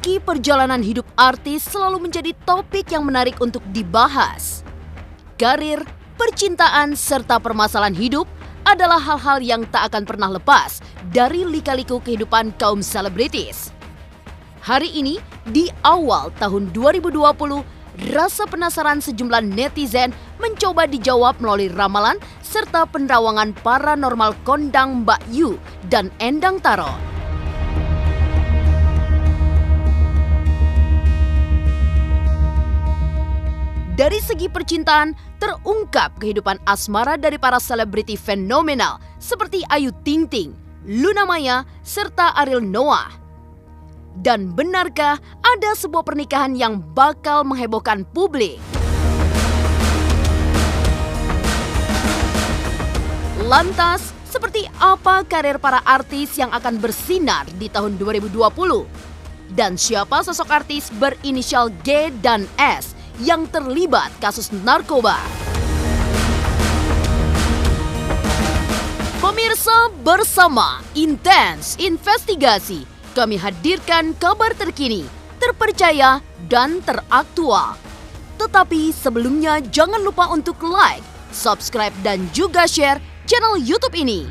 Meski perjalanan hidup artis selalu menjadi topik yang menarik untuk dibahas, karir, percintaan, serta permasalahan hidup adalah hal-hal yang tak akan pernah lepas dari lika-liku kehidupan kaum selebritis. Hari ini, di awal tahun 2020, rasa penasaran sejumlah netizen mencoba dijawab melalui ramalan serta penerawangan paranormal kondang Mbak Yu dan Endang Tarot. Dari segi percintaan, terungkap kehidupan asmara dari para selebriti fenomenal seperti Ayu Ting Ting, Luna Maya, serta Ariel Noah. Dan benarkah ada sebuah pernikahan yang bakal menghebohkan publik? Lantas, seperti apa karir para artis yang akan bersinar di tahun 2020? Dan siapa sosok artis berinisial G dan S yang terlibat kasus narkoba? Pemirsa, bersama Intens Investigasi, kami hadirkan kabar terkini, terpercaya, dan teraktual. Tetapi sebelumnya jangan lupa untuk like, subscribe, dan juga share channel YouTube ini.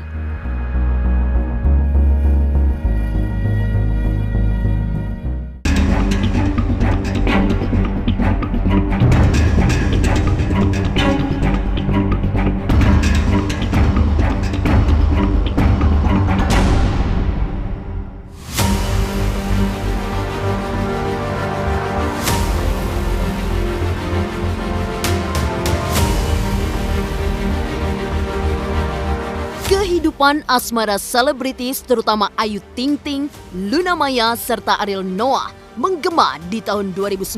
Kehidupan asmara selebritis terutama Ayu Ting Ting, Luna Maya, serta Ariel Noah menggema di tahun 2019.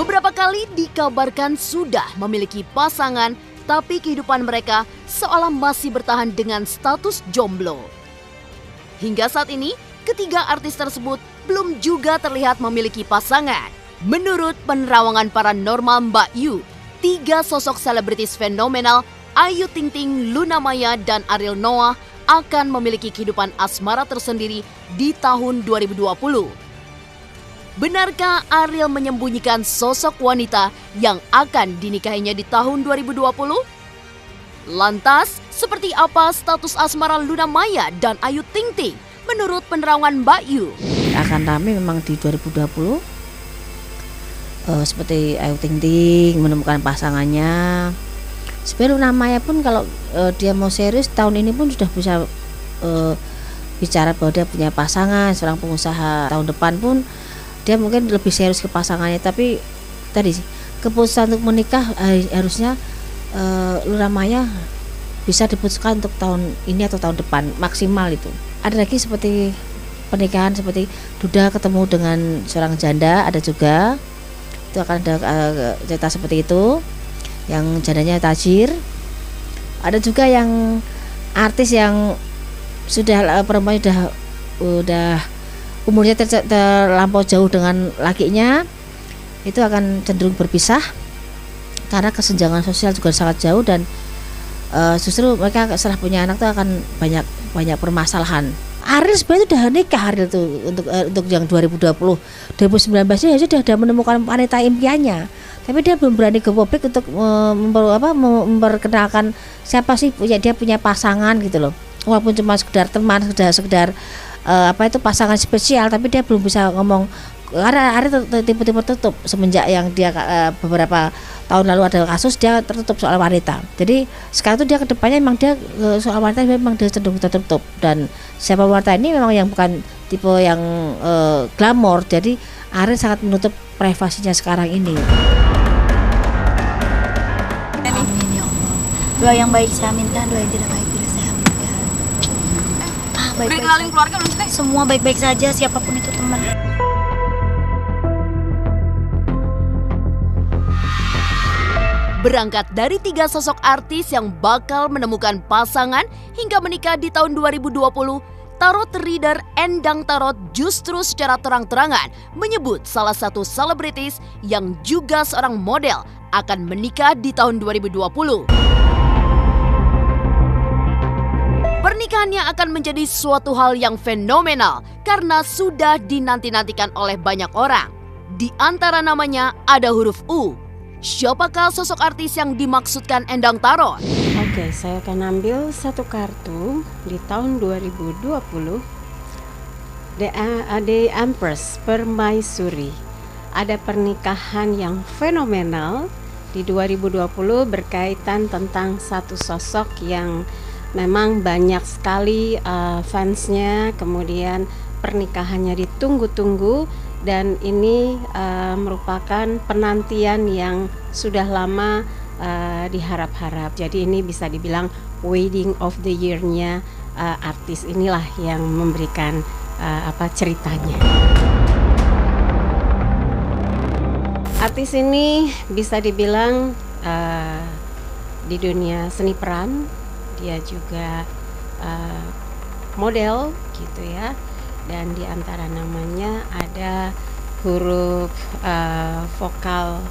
Beberapa kali dikabarkan sudah memiliki pasangan, tapi kehidupan mereka seolah masih bertahan dengan status jomblo. Hingga saat ini, ketiga artis tersebut belum juga terlihat memiliki pasangan. Menurut penerawangan paranormal Mbak Yu, tiga sosok selebritis fenomenal Ayu Ting Ting, Luna Maya, dan Ariel Noah akan memiliki kehidupan asmara tersendiri di tahun 2020. Benarkah Ariel menyembunyikan sosok wanita yang akan dinikahinya di tahun 2020? Lantas, seperti apa status asmara Luna Maya dan Ayu Ting Ting menurut penerawangan Mbak Yu? Akan ramai memang di 2020. Seperti Ayu Ting Ting menemukan pasangannya. Sebenarnya Luna Maya pun kalau dia mau serius tahun ini pun sudah bisa bicara bahwa dia punya pasangan, seorang pengusaha. Tahun depan pun dia mungkin lebih serius ke pasangannya. Tapi tadi keputusan untuk menikah harusnya Luna Maya bisa diputuskan untuk tahun ini atau tahun depan maksimal itu. Ada lagi seperti pernikahan seperti Duda ketemu dengan seorang janda, ada juga. Itu akan ada cerita seperti itu, yang jandanya tajir. Ada juga yang artis yang sudah perempuan udah umurnya terlampau jauh dengan lakinya, itu akan cenderung berpisah karena kesenjangan sosial juga sangat jauh, dan justru mereka setelah punya anak itu akan banyak permasalahan. Ariel sebenarnya sudah nikah Ariel tuh untuk yang 2019 ya sudah menemukan wanita impiannya, tapi dia belum berani ke publik untuk memperkenalkan siapa sih dia punya pasangan gitu loh, walaupun cuma sekedar teman, sekedar pasangan spesial, tapi dia belum bisa ngomong karena Ariel tipe-tipe tertutup semenjak yang dia beberapa tahun lalu ada kasus dia tertutup soal wanita. Jadi sekarang tuh dia kedepannya memang dia soal wanita memang dia cenderung tertutup, dan siapa wanita ini memang yang bukan tipe yang glamor. Jadi Ariel sangat menutup privasinya sekarang ini. Amin ya Allah. Doa yang baik saya minta, doa yang tidak baik tidak saya minta. Baik-baik saja. Keluarga semua baik-baik saja, siapapun itu teman. Berangkat dari tiga sosok artis yang bakal menemukan pasangan hingga menikah di tahun 2020, tarot reader Endang Tarot justru secara terang-terangan menyebut salah satu selebritis yang juga seorang model akan menikah di tahun 2020. Pernikahan Pernikahannya akan menjadi suatu hal yang fenomenal karena sudah dinanti-nantikan oleh banyak orang. Di antara namanya ada huruf U. Siapakah sosok artis yang dimaksudkan Endang Tarot? Oke, saya akan ambil satu kartu di tahun 2020. The Empress Permaisuri. Ada pernikahan yang fenomenal di 2020 berkaitan tentang satu sosok yang memang banyak sekali fansnya, kemudian pernikahannya ditunggu-tunggu dan ini merupakan penantian yang sudah lama diharap-harap. Jadi ini bisa dibilang wedding of the year-nya artis inilah yang memberikan ceritanya. Artis ini bisa dibilang di dunia seni peran. Dia juga model gitu ya, dan di antara namanya ada huruf vokal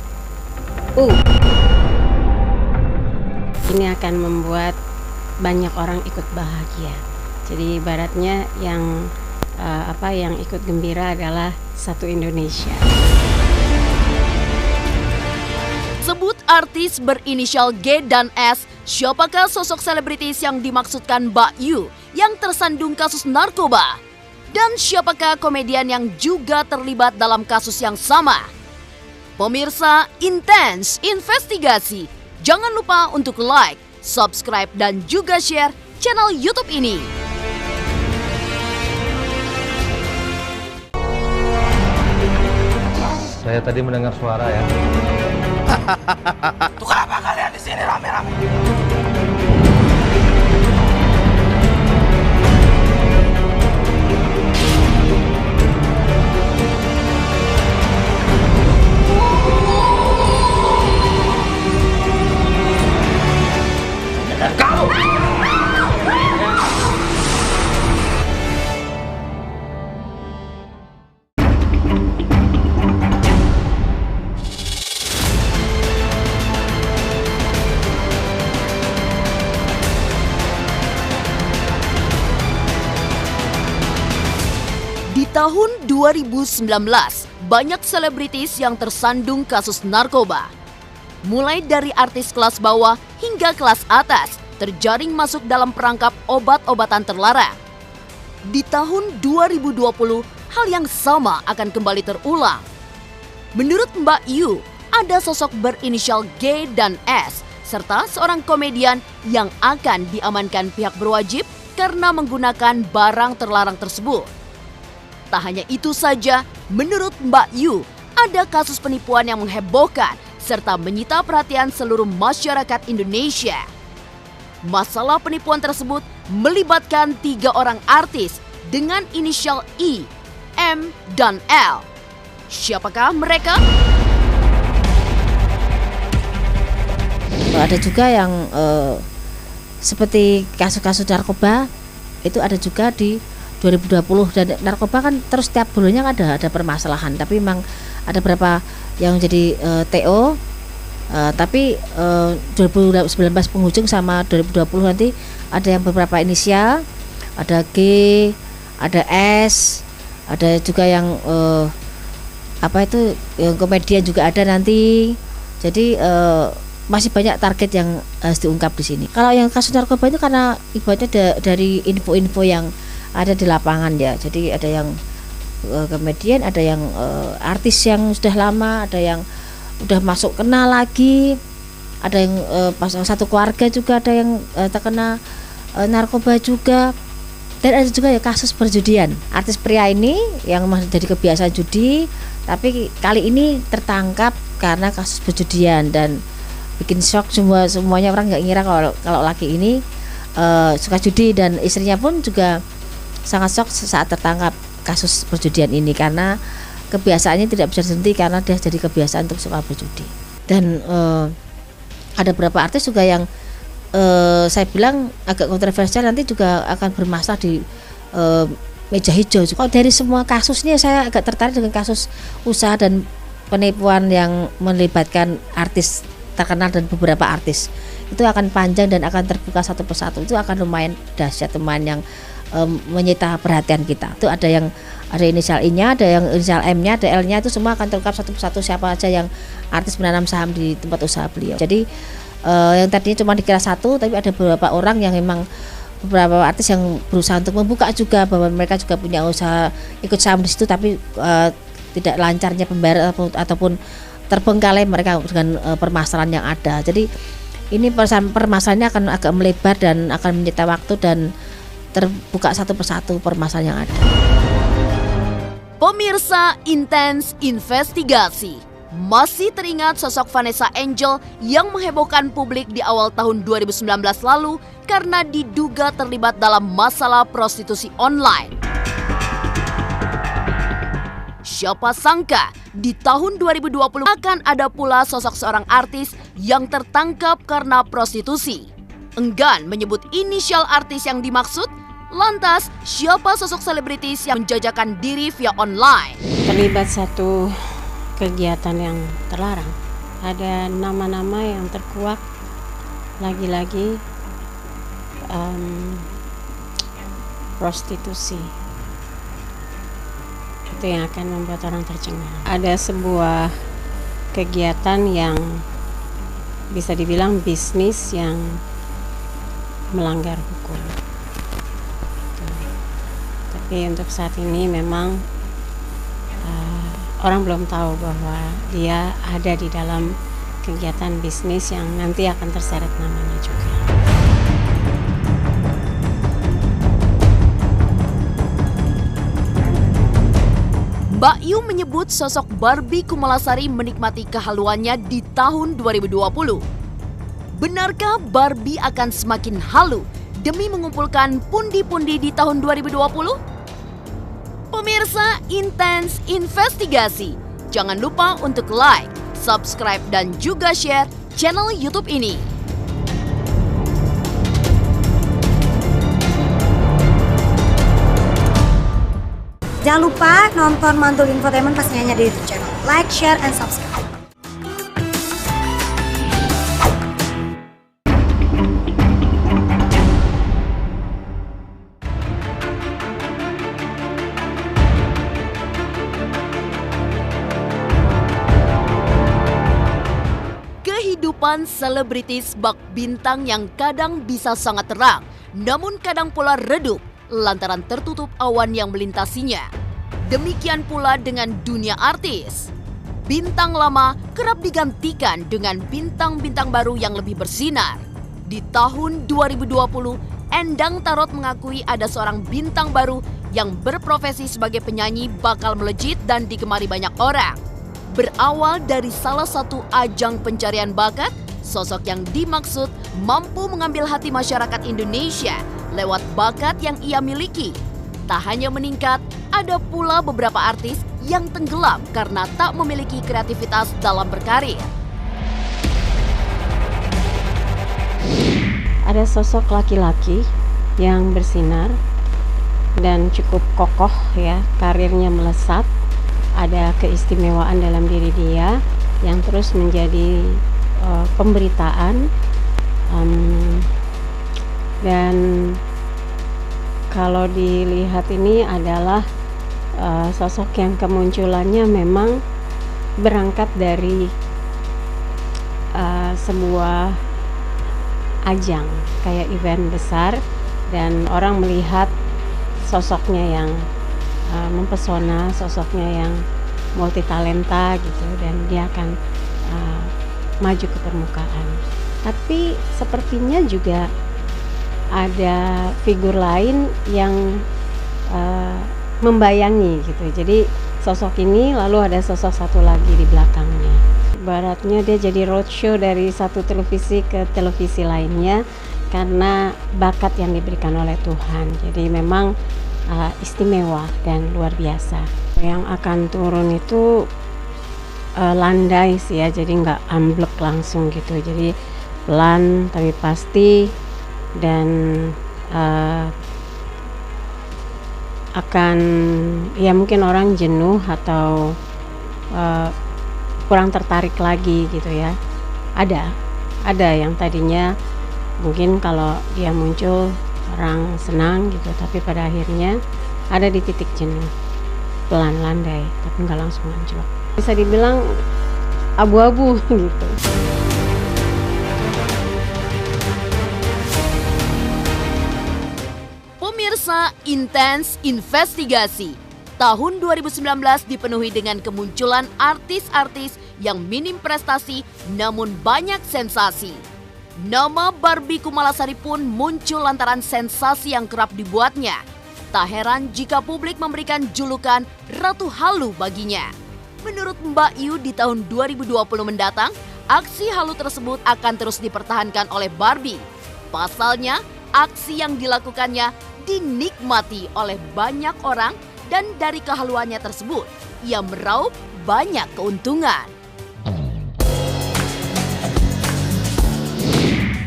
U. Ini akan membuat banyak orang ikut bahagia. Jadi ibaratnya yang ikut gembira adalah satu Indonesia. Sebut artis berinisial G dan S, siapakah sosok selebritis yang dimaksudkan Mbak Yu yang tersandung kasus narkoba? Dan siapakah komedian yang juga terlibat dalam kasus yang sama? Pemirsa Intens Investigasi, jangan lupa untuk like, subscribe, dan juga share channel YouTube ini. Saya tadi mendengar suara ya. Tuh kenapa kalian di sini rame-rame? Dan kamu! Di tahun 2019, banyak selebritis yang tersandung kasus narkoba. Mulai dari artis kelas bawah hingga kelas atas terjaring masuk dalam perangkap obat-obatan terlarang. Di tahun 2020, hal yang sama akan kembali terulang. Menurut Mbak Yu, ada sosok berinisial G dan S, serta seorang komedian yang akan diamankan pihak berwajib karena menggunakan barang terlarang tersebut. Tak hanya itu saja, menurut Mbak Yu, ada kasus penipuan yang menghebohkan serta menyita perhatian seluruh masyarakat Indonesia. Masalah penipuan tersebut melibatkan 3 orang artis dengan inisial I, M, dan L. Siapakah mereka? Ada juga yang seperti kasus-kasus narkoba itu ada juga di 2020, dan narkoba kan terus setiap bulannya ada permasalahan, tapi memang ada beberapa yang jadi TO, tapi 2019 penghujung sama 2020 nanti ada yang beberapa inisial, ada G, ada S, ada juga yang yang komedian juga ada nanti. Jadi masih banyak target yang harus diungkap di sini. Kalau yang kasus narkoba itu karena ibaratnya dari info-info yang ada di lapangan ya. Jadi ada yang komedian, ada yang artis yang sudah lama, ada yang udah masuk kena lagi, ada yang pas satu keluarga juga ada yang terkena narkoba juga. Dan ada juga ya kasus perjudian. Artis pria ini yang masih jadi kebiasaan judi, tapi kali ini tertangkap karena kasus perjudian dan bikin shock semuanya. Orang nggak ngira kalau laki ini suka judi, dan istrinya pun juga sangat shock saat tertangkap kasus perjudian ini karena kebiasaannya tidak bisa berhenti karena dia jadi kebiasaan untuk suka berjudi. Dan ada beberapa artis juga yang saya bilang agak kontroversial, nanti juga akan bermasalah di meja hijau. Kalau dari semua kasus ini saya agak tertarik dengan kasus usaha dan penipuan yang melibatkan artis terkenal dan beberapa artis. Itu akan panjang dan akan terbuka satu persatu. Itu akan lumayan dahsyat, lumayan yang menyita perhatian kita. Itu ada inisial I-nya, ada yang inisial M-nya, ada L-nya, itu semua akan terungkap satu persatu siapa aja yang artis menanam saham di tempat usaha beliau. Jadi yang tadinya cuma dikira satu, tapi ada beberapa orang yang memang beberapa artis yang berusaha untuk membuka juga bahwa mereka juga punya usaha ikut saham di situ, tapi tidak lancarnya pembayaran ataupun terbengkalai mereka dengan permasalahan yang ada. Jadi ini permasalahannya akan agak melebar dan akan menyita waktu dan terbuka satu persatu permasalahan yang ada. Pemirsa Intens Investigasi, masih teringat sosok Vanessa Angel yang menghebohkan publik di awal tahun 2019 lalu karena diduga terlibat dalam masalah prostitusi online. Siapa sangka di tahun 2020 akan ada pula sosok seorang artis yang tertangkap karena prostitusi. Enggan menyebut inisial artis yang dimaksud, lantas siapa sosok selebritis yang menjajakan diri via online? Terlibat satu kegiatan yang terlarang. Ada nama-nama yang terkuak, lagi-lagi prostitusi. Itu yang akan membuat orang tercengang. Ada sebuah kegiatan yang bisa dibilang bisnis yang melanggar hukum. Tapi untuk saat ini memang orang belum tahu bahwa dia ada di dalam kegiatan bisnis yang nanti akan terseret namanya juga. Mbak Yu menyebut sosok Barbie Kumalasari menikmati kehaluannya di tahun 2020. Benarkah Barbie akan semakin halu demi mengumpulkan pundi-pundi di tahun 2020? Pemirsa Intens Investigasi, jangan lupa untuk like, subscribe, dan juga share channel YouTube ini. Jangan lupa nonton Mantul Infotainment pastinya hanya di YouTube channel. Like, share, and subscribe. Kehidupan selebritis bak bintang yang kadang bisa sangat terang, namun kadang pula redup lantaran tertutup awan yang melintasinya. Demikian pula dengan dunia artis. Bintang lama kerap digantikan dengan bintang-bintang baru yang lebih bersinar. Di tahun 2020, Endang Tarot mengakui ada seorang bintang baru yang berprofesi sebagai penyanyi bakal melejit dan digemari banyak orang. Berawal dari salah satu ajang pencarian bakat, sosok yang dimaksud mampu mengambil hati masyarakat Indonesia lewat bakat yang ia miliki. Tak hanya meningkat, ada pula beberapa artis yang tenggelam karena tak memiliki kreativitas dalam berkarir. Ada sosok laki-laki yang bersinar dan cukup kokoh ya, karirnya melesat, ada keistimewaan dalam diri dia yang terus menjadi pemberitaan. Dan kalau dilihat ini adalah sosok yang kemunculannya memang berangkat dari sebuah ajang kayak event besar, dan orang melihat sosoknya yang mempesona, sosoknya yang multitalenta gitu, dan dia akan maju ke permukaan. Tapi sepertinya juga ada figur lain yang membayangi gitu. Jadi sosok ini lalu ada sosok satu lagi di belakangnya. Ibaratnya dia jadi roadshow dari satu televisi ke televisi lainnya karena bakat yang diberikan oleh Tuhan. Jadi memang istimewa dan luar biasa. Yang akan turun itu landai sih ya, jadi nggak amblek langsung gitu. Jadi pelan tapi pasti, dan akan ya mungkin orang jenuh atau kurang tertarik lagi gitu ya Ada yang tadinya mungkin kalau dia muncul orang senang gitu, tapi pada akhirnya ada di titik jenuh, pelan landai, tapi nggak langsung anjlok. Bisa dibilang abu-abu gitu. Pemirsa, Intens Investigasi tahun 2019 dipenuhi dengan kemunculan artis-artis yang minim prestasi namun banyak sensasi. Nama Barbie Kumalasari pun muncul lantaran sensasi yang kerap dibuatnya. Tak heran jika publik memberikan julukan Ratu Halu baginya. Menurut Mbak Yu, di tahun 2020 mendatang, aksi halu tersebut akan terus dipertahankan oleh Barbie. Pasalnya, aksi yang dilakukannya dinikmati oleh banyak orang dan dari kehaluannya tersebut, ia meraup banyak keuntungan.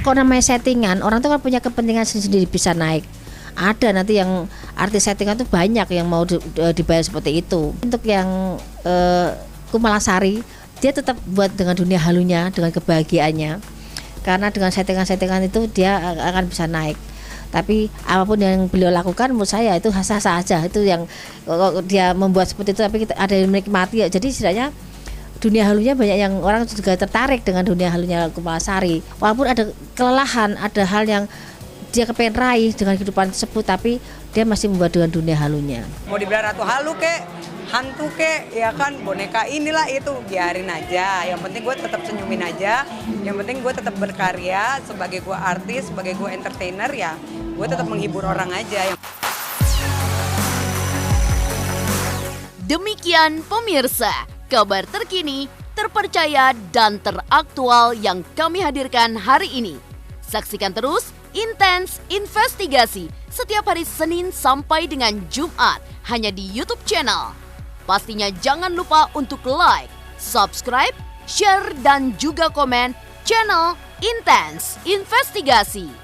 Kalau namanya settingan, orang tuh kan punya kepentingan sendiri bisa naik. Ada nanti yang artis settingan tuh banyak yang mau dibayar seperti itu. Untuk yang Kumalasari, dia tetap buat dengan dunia halunya, dengan kebahagiaannya. Karena dengan settingan-settingan itu dia akan bisa naik. Tapi apapun yang beliau lakukan menurut saya itu sah-sah aja. Itu yang dia membuat seperti itu, tapi ada yang menikmati ya. Jadi setidaknya dunia halunya banyak yang orang juga tertarik dengan dunia halunya Kumalasari. Walaupun ada kelelahan, ada hal yang dia kepengen raih dengan kehidupan tersebut, tapi dia masih membuat dengan dunia halunya. Mau dibilang ratu halu kek, hantu kek, ya kan boneka inilah itu, biarin aja. Yang penting gue tetap senyumin aja. Yang penting gue tetap berkarya sebagai gue artis, sebagai gue entertainer ya. Gue tetap menghibur orang aja. Demikian pemirsa, kabar terkini, terpercaya dan teraktual yang kami hadirkan hari ini. Saksikan terus Intens Investigasi setiap hari Senin sampai dengan Jumat hanya di YouTube channel. Pastinya jangan lupa untuk like, subscribe, share dan juga komen channel Intens Investigasi.